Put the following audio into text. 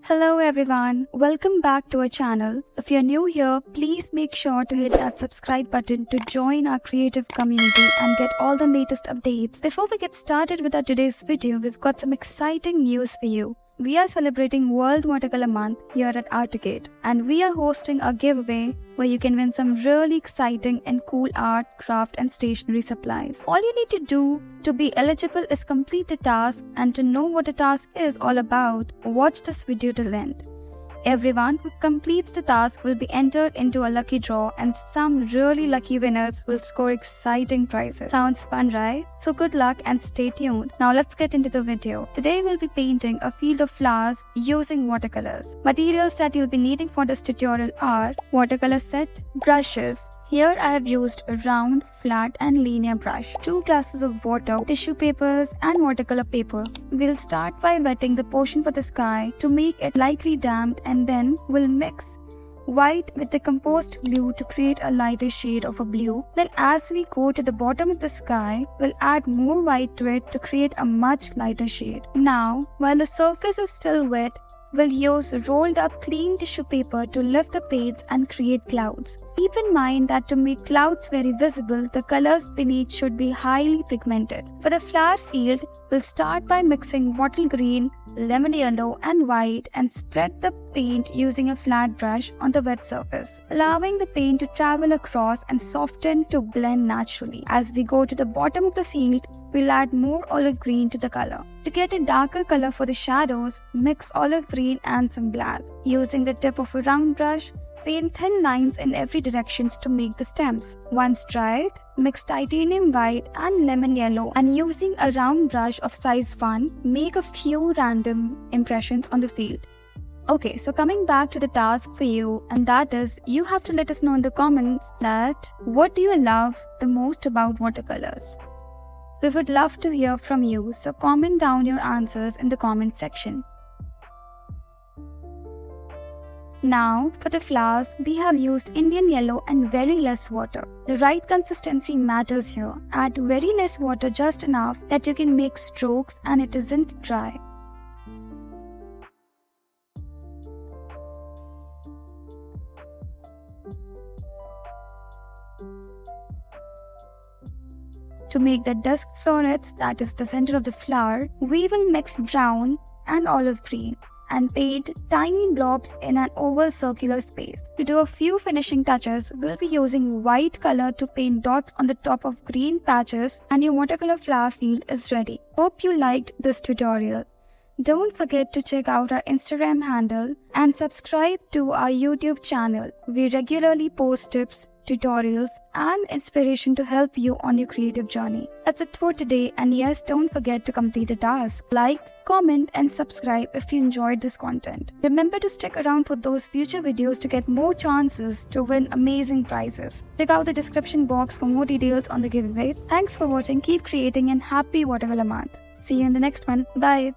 Hello everyone, welcome back to our channel. If you're new here, please make sure to hit that subscribe button to join our creative community and get all the latest updates. Before we get started with our today's video, we've got some exciting news for you. We are celebrating World Watercolor Month here at Artikate, and we are hosting a giveaway where you can win some really exciting and cool art, craft and stationery supplies. All you need to do to be eligible is complete the task, and to know what the task is all about, watch this video till end. Everyone who completes the task will be entered into a lucky draw, and some really lucky winners will score exciting prizes. Sounds fun, right? So good luck and stay tuned. Now let's get into the video. Today we'll be painting a field of flowers using watercolors. Materials that you'll be needing for this tutorial are watercolor set, brushes. Here I have used a round, flat and linear brush, 2 glasses of water, tissue papers and watercolor paper. We'll start by wetting the portion for the sky to make it lightly damped, and then we'll mix white with the composed blue to create a lighter shade of a blue. Then as we go to the bottom of the sky, we'll add more white to it to create a much lighter shade. Now, while the surface is still wet, we'll use rolled up clean tissue paper to lift the paints and create clouds. Keep in mind that to make clouds very visible, the colors beneath should be highly pigmented. For the flower field, we'll start by mixing bottle green, lemon yellow and white and spread the paint using a flat brush on the wet surface, allowing the paint to travel across and soften to blend naturally. As we go to the bottom of the field, we'll add more olive green to the color. To get a darker color for the shadows, mix olive green and some black. Using the tip of a round brush, paint thin lines in every direction to make the stems. Once dried, mix titanium white and lemon yellow, and using a round brush of size 1, make a few random impressions on the field. Okay, so coming back to the task for you, and that is, you have to let us know in the comments that what do you love the most about watercolors. We would love to hear from you, so comment down your answers in the comment section. Now, for the flowers, we have used Indian yellow and very less water. The right consistency matters here. Add very less water, just enough that you can make strokes and it isn't dry. To make the dusk florets, that is the center of the flower, we will mix brown and olive green and paint tiny blobs in an oval circular space. To do a few finishing touches, we'll be using white color to paint dots on the top of green patches, and your watercolor flower field is ready. Hope you liked this tutorial. Don't forget to check out our Instagram handle and subscribe to our YouTube channel. We regularly post tips, tutorials and inspiration to help you on your creative journey. That's it for today, and yes, don't forget to complete the task. Like, comment and subscribe if you enjoyed this content. Remember to stick around for those future videos to get more chances to win amazing prizes. Check out the description box for more details on the giveaway. Thanks for watching, keep creating and happy Watercolor Month. See you in the next one. Bye.